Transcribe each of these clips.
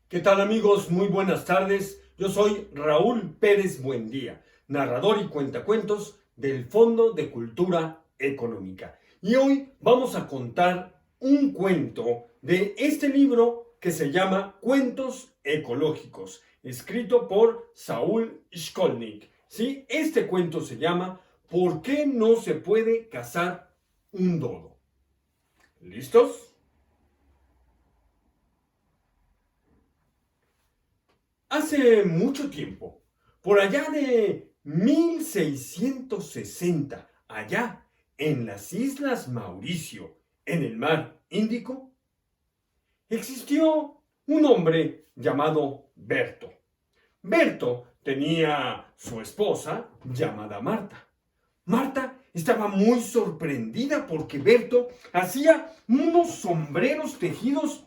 ¿Qué tal amigos? Muy buenas tardes. Yo soy Raúl Pérez Buendía, narrador y cuentacuentos del Fondo de Cultura Económica. Y hoy vamos a contar un cuento de este libro que se llama Cuentos Ecológicos, escrito por Saúl Shkolnik. ¿Sí? Este cuento se llama ¿Por qué no se puede cazar un dodo? ¿Listos? Hace mucho tiempo, por allá de 1660, allá en las Islas Mauricio, en el mar Índico, existió un hombre llamado Berto. Berto tenía su esposa llamada Marta. Marta estaba muy sorprendida porque Berto hacía unos sombreros tejidos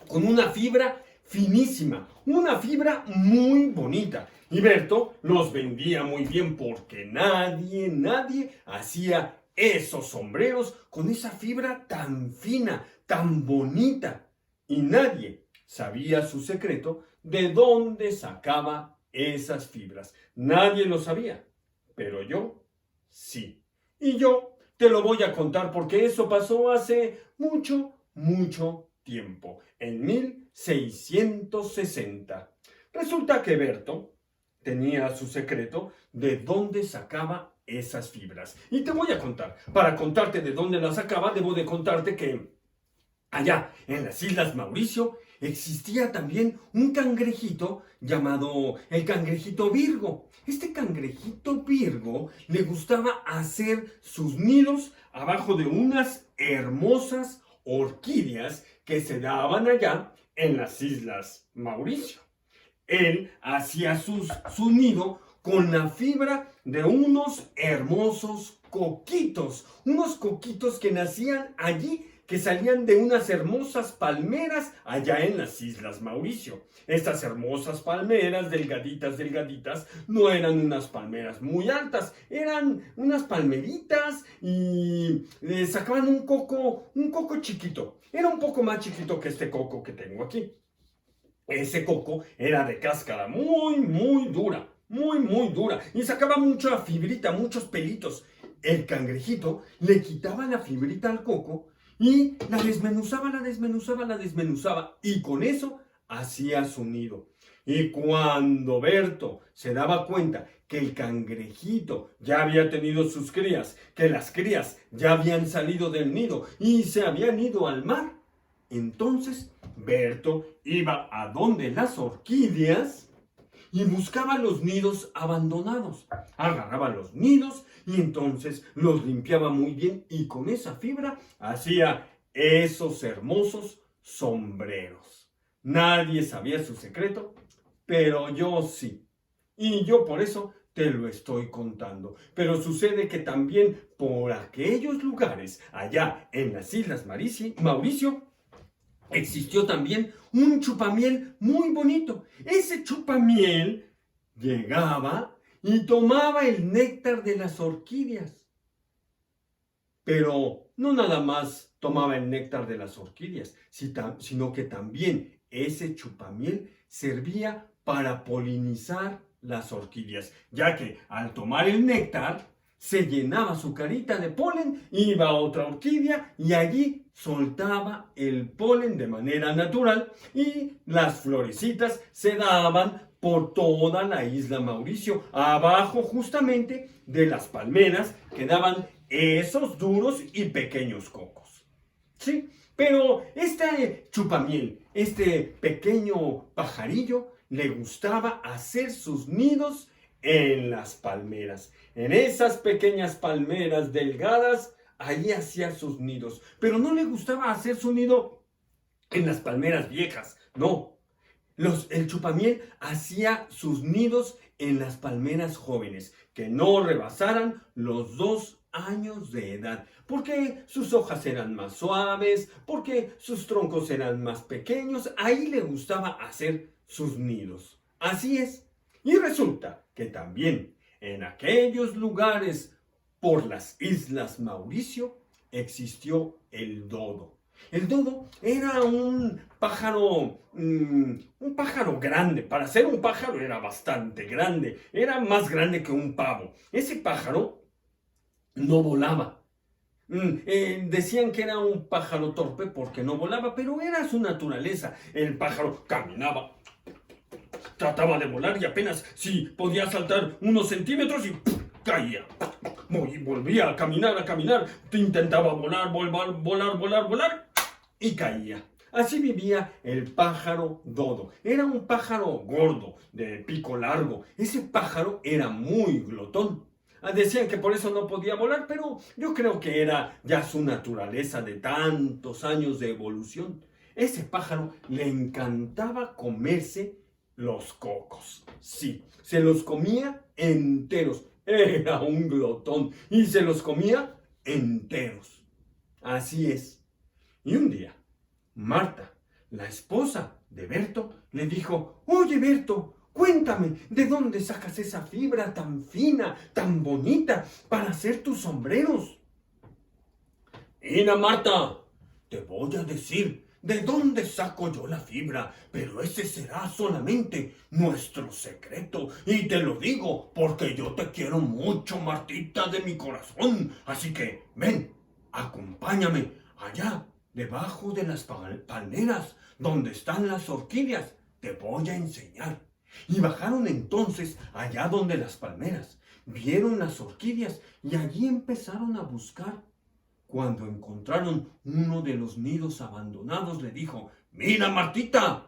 con una fibra finísima, una fibra muy bonita. Y Berto los vendía muy bien porque nadie hacía esos sombreros con esa fibra tan fina, tan bonita. Y nadie sabía su secreto de dónde sacaba esas fibras. Nadie lo sabía, pero yo sí. Y yo te lo voy a contar porque eso pasó hace mucho tiempo, en 1660. Resulta que Berto tenía su secreto de dónde sacaba esas fibras. Y te voy a contar. Para contarte de dónde las sacaba, debo de contarte que allá en las Islas Mauricio existía también un cangrejito llamado el cangrejito Virgo. Este cangrejito Virgo le gustaba hacer sus nidos abajo de unas hermosas orquídeas que se daban allá en las Islas Mauricio. Él hacía su nido con la fibra de unos coquitos que nacían allí, que salían de unas hermosas palmeras allá en las Islas Mauricio. Estas hermosas palmeras, delgaditas, no eran unas palmeras muy altas, eran unas palmeritas y sacaban un coco chiquito. Era un poco más chiquito que este coco que tengo aquí. Ese coco era de cáscara muy dura, muy dura. Y sacaba mucha fibrita, muchos pelitos. El cangrejito le quitaba la fibrita al coco y la desmenuzaba. Y con eso hacía su nido. Y cuando Berto se daba cuenta que el cangrejito ya había tenido sus crías, que las crías ya habían salido del nido y se habían ido al mar, entonces Berto iba a donde las orquídeas y buscaba los nidos abandonados. Agarraba los nidos y entonces los limpiaba muy bien y con esa fibra hacía esos hermosos sombreros. Nadie sabía su secreto, pero yo sí. Y yo por eso te lo estoy contando. Pero sucede que también por aquellos lugares, allá en las Islas Mauricio, existió también un chupamiel muy bonito. Ese chupamiel llegaba y tomaba el néctar de las orquídeas. Pero no nada más tomaba el néctar de las orquídeas, sino que también ese chupamiel servía para polinizar las orquídeas, ya que al tomar el néctar se llenaba su carita de polen, iba a otra orquídea y allí soltaba el polen de manera natural y las florecitas se daban por toda la isla Mauricio, abajo justamente de las palmeras que daban esos duros y pequeños cocos. ¿Sí? Pero este chupamiel, este pequeño pajarillo, le gustaba hacer sus nidos en las palmeras. En esas pequeñas palmeras delgadas, ahí hacía sus nidos. Pero no le gustaba hacer su nido en las palmeras viejas, no. El chupamiel hacía sus nidos en las palmeras jóvenes, que no rebasaran los 2 años de edad, porque sus hojas eran más suaves, porque sus troncos eran más pequeños, ahí le gustaba hacer sus nidos. Así es. Y resulta que también en aquellos lugares por las Islas Mauricio existió el dodo. El dodo era un pájaro grande. Para ser un pájaro era bastante grande. Era más grande que un pavo. Ese pájaro no volaba. Decían que era un pájaro torpe porque no volaba, pero era su naturaleza. El pájaro caminaba, trataba de volar y apenas si podía saltar unos centímetros y ¡pum! Caía. Y volvía a caminar, intentaba volar y caía. Así vivía el pájaro dodo. Era un pájaro gordo, de pico largo. Ese pájaro era muy glotón. Decían que por eso no podía volar, pero yo creo que era ya su naturaleza de tantos años de evolución. Ese pájaro le encantaba comerse los cocos. Sí, se los comía enteros. Era un glotón y se los comía enteros. Así es. Y un día, Marta, la esposa de Berto, le dijo: «Oye, Berto, cuéntame, ¿de dónde sacas esa fibra tan fina, tan bonita, para hacer tus sombreros?» «Mira, Marta, te voy a decir de dónde saco yo la fibra, pero ese será solamente nuestro secreto. Y te lo digo porque yo te quiero mucho, Martita, de mi corazón. Así que ven, acompáñame allá, debajo de las palmeras, donde están las orquídeas. Te voy a enseñar». Y bajaron entonces allá donde las palmeras, vieron las orquídeas y allí empezaron a buscar. Cuando encontraron uno de los nidos abandonados, le dijo: «Mira, Martita,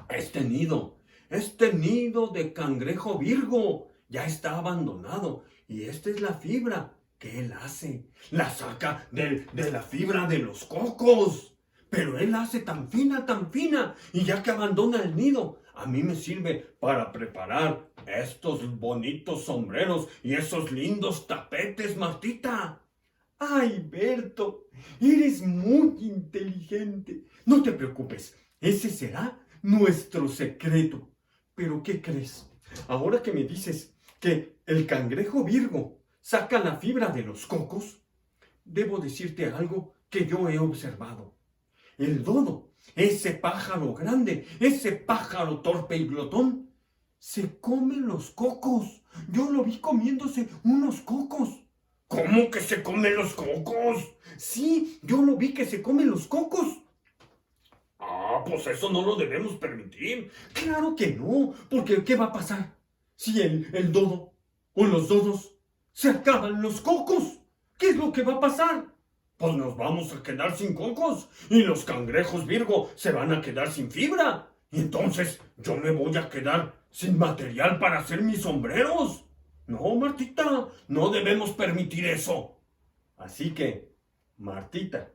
este nido de cangrejo virgo ya está abandonado y esta es la fibra que él hace. La saca de la fibra de los cocos, pero él hace tan fina, y ya que abandona el nido, a mí me sirve para preparar estos bonitos sombreros y esos lindos tapetes, Martita». «Ay, Berto, eres muy inteligente. No te preocupes, ese será nuestro secreto». «¿Pero qué crees? Ahora que me dices que el cangrejo virgo saca la fibra de los cocos, debo decirte algo que yo he observado. El dodo, ese pájaro grande, ese pájaro torpe y glotón, se come los cocos. Yo lo vi comiéndose unos cocos». «¿Cómo que se come los cocos?» «Sí, yo lo vi que se come los cocos». Pues eso no lo debemos permitir». «Claro que no, porque ¿qué va a pasar si el dodo o los dodos se acaban los cocos? ¿Qué es lo que va a pasar? Pues nos vamos a quedar sin cocos y los cangrejos virgo se van a quedar sin fibra. Y entonces yo me voy a quedar sin material para hacer mis sombreros. No, Martita, no debemos permitir eso». Así que Martita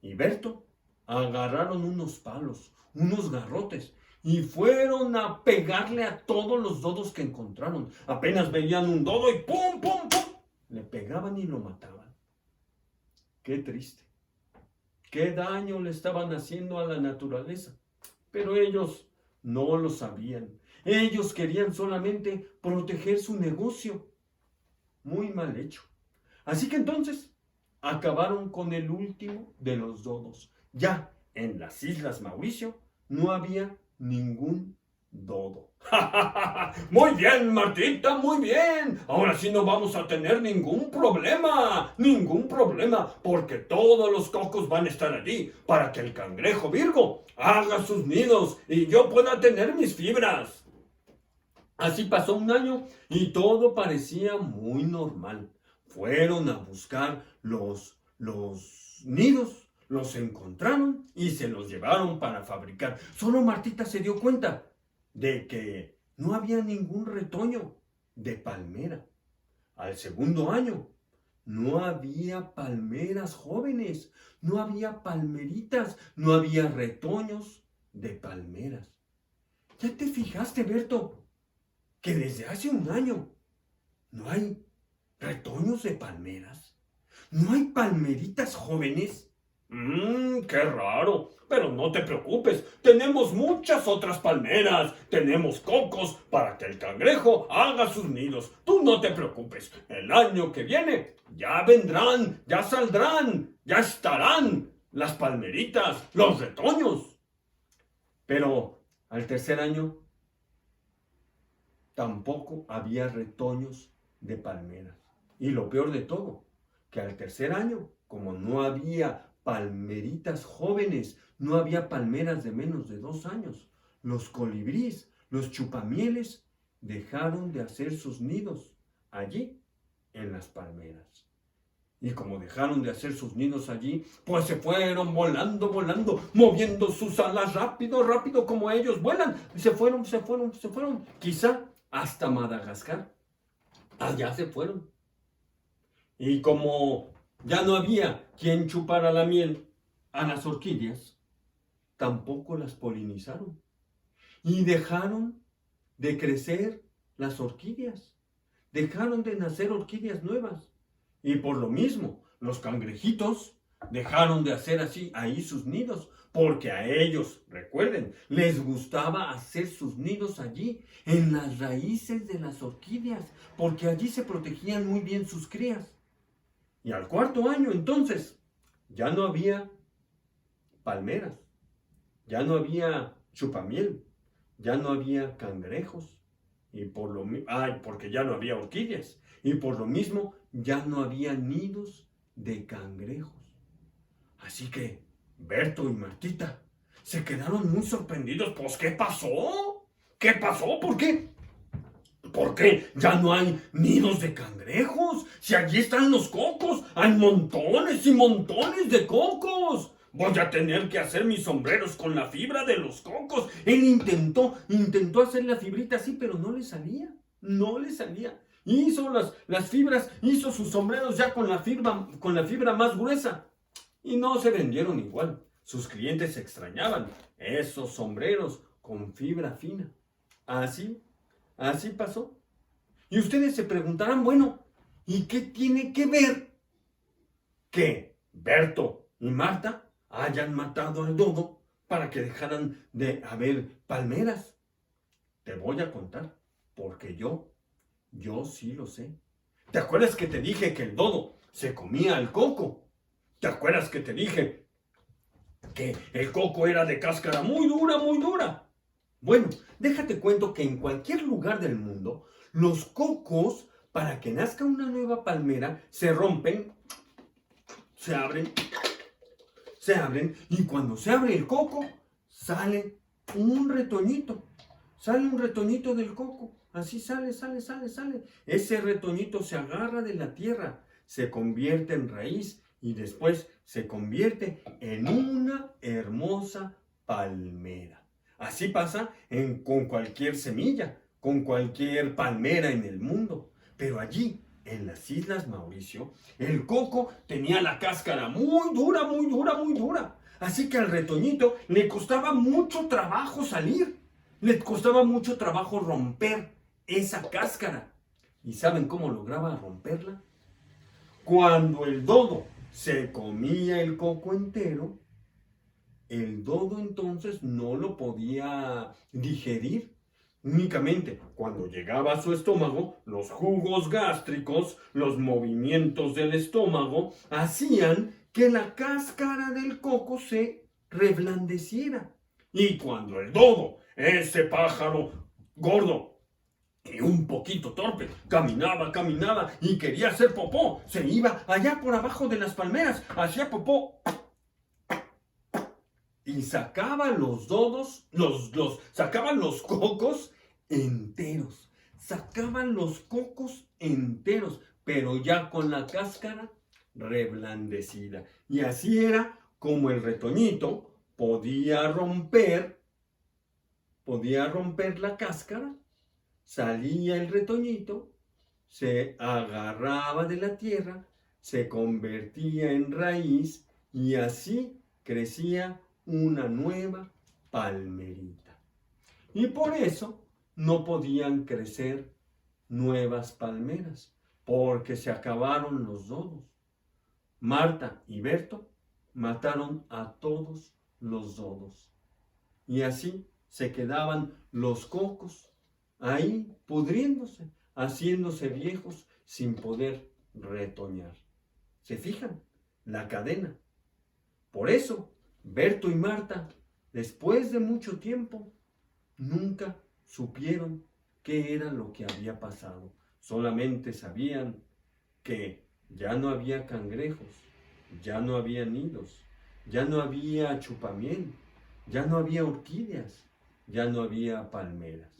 y Berto agarraron unos palos, unos garrotes, y fueron a pegarle a todos los dodos que encontraron. Apenas veían un dodo y ¡pum, pum, pum!, le pegaban y lo mataban. Qué triste. Qué daño le estaban haciendo a la naturaleza. Pero ellos no lo sabían. Ellos querían solamente proteger su negocio. Muy mal hecho. Así que entonces acabaron con el último de los dodos. Ya en las Islas Mauricio no había ningún dodo. Muy bien, Martita, muy bien. Ahora sí no vamos a tener ningún problema, porque todos los cocos van a estar allí para que el cangrejo virgo haga sus nidos y yo pueda tener mis fibras. Así pasó un año y todo parecía muy normal. Fueron a buscar los nidos, los encontraron y se los llevaron para fabricar. Solo Martita se dio cuenta de que no había ningún retoño de palmera. Al segundo año, no había palmeras jóvenes, no había palmeritas, no había retoños de palmeras. ¿Ya te fijaste, Berto, que desde hace un año no hay retoños de palmeras? ¿No hay palmeritas jóvenes? ¡Qué raro! Pero no te preocupes, tenemos muchas otras palmeras, tenemos cocos para que el cangrejo haga sus nidos. Tú no te preocupes, el año que viene ya vendrán, ya saldrán, ya estarán las palmeritas, los retoños. Pero al tercer año tampoco había retoños de palmeras. Y lo peor de todo, que al tercer año, como no había palmeritas jóvenes, no había palmeras de menos de 2 años, los colibríes, los chupamieles, dejaron de hacer sus nidos allí en las palmeras. Y como dejaron de hacer sus nidos allí, pues se fueron volando, volando, moviendo sus alas rápido, rápido como ellos vuelan. Y se fueron, quizá hasta Madagascar. Allá se fueron. Y como ya no había quien chupara la miel a las orquídeas, tampoco las polinizaron. Y dejaron de crecer las orquídeas. Dejaron de nacer orquídeas nuevas. Y por lo mismo, los cangrejitos dejaron de hacer así ahí sus nidos, porque a ellos, recuerden, les gustaba hacer sus nidos allí, en las raíces de las orquídeas, porque allí se protegían muy bien sus crías. Y al cuarto año, entonces, ya no había palmeras, ya no había chupamiel, ya no había cangrejos, y porque ya no había orquídeas, y por lo mismo ya no había nidos de cangrejos. Así que Berto y Martita se quedaron muy sorprendidos. Pues, ¿qué pasó? ¿Qué pasó? ¿Por qué? ¿Por qué ya no hay nidos de cangrejos? Si allí están los cocos, hay montones y montones de cocos. Voy a tener que hacer mis sombreros con la fibra de los cocos. Él intentó hacer la fibrita así, pero no le salía. No le salía. Hizo las fibras, hizo sus sombreros ya con la fibra más gruesa. Y no se vendieron igual. Sus clientes extrañaban esos sombreros con fibra fina. Así pasó. Y ustedes se preguntarán, bueno, ¿y qué tiene que ver que Berto y Marta hayan matado al dodo para que dejaran de haber palmeras? Te voy a contar, porque yo sí lo sé. ¿Te acuerdas que te dije que el dodo se comía el coco? ¿Te acuerdas que te dije que el coco era de cáscara muy dura, muy dura? Bueno, déjate cuento que en cualquier lugar del mundo, los cocos, para que nazca una nueva palmera, se rompen, se abren, y cuando se abre el coco, sale un retoñito del coco. Así sale. Ese retoñito se agarra de la tierra, se convierte en raíz y después se convierte en una hermosa palmera. Así pasa con cualquier semilla, con cualquier palmera en el mundo. Pero allí, en las Islas Mauricio, el coco tenía la cáscara muy dura, muy dura, muy dura. Así que al retoñito le costaba mucho trabajo salir. Le costaba mucho trabajo romper esa cáscara. ¿Y saben cómo lograba romperla? Cuando el dodo se comía el coco entero, el dodo entonces no lo podía digerir. Únicamente cuando llegaba a su estómago, los jugos gástricos, los movimientos del estómago, hacían que la cáscara del coco se reblandeciera. Y cuando el dodo, ese pájaro gordo y un poquito torpe, caminaba y quería hacer popó, se iba allá por abajo de las palmeras, hacía popó y sacaba los dodos, sacaban los cocos enteros. Sacaban los cocos enteros, pero ya con la cáscara reblandecida. Y así era como el retoñito podía romper la cáscara, salía el retoñito, se agarraba de la tierra, se convertía en raíz y así crecía una nueva palmerita. Y por eso no podían crecer nuevas palmeras, porque se acabaron los dodos. Marta y Berto mataron a todos los dodos. Y así se quedaban los cocos ahí pudriéndose, haciéndose viejos sin poder retoñar. ¿Se fijan? La cadena. Por eso, Berto y Marta, después de mucho tiempo, nunca supieron qué era lo que había pasado. Solamente sabían que ya no había cangrejos, ya no había nidos, ya no había chupamiel, ya no había orquídeas, ya no había palmeras.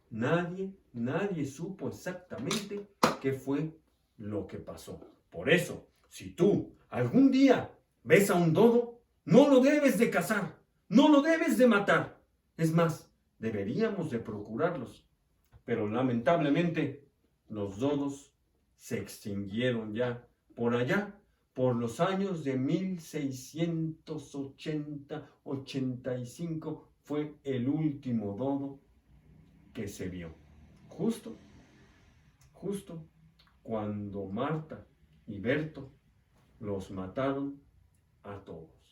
Nadie supo exactamente qué fue lo que pasó. Por eso, si tú algún día ves a un dodo, no lo debes de cazar, no lo debes de matar. Es más, deberíamos de procurarlos. Pero lamentablemente, los dodos se extinguieron ya por allá, por los años de 1680-85 fue el último dodo que se vio. Justo, justo cuando Marta y Berto los mataron a todos.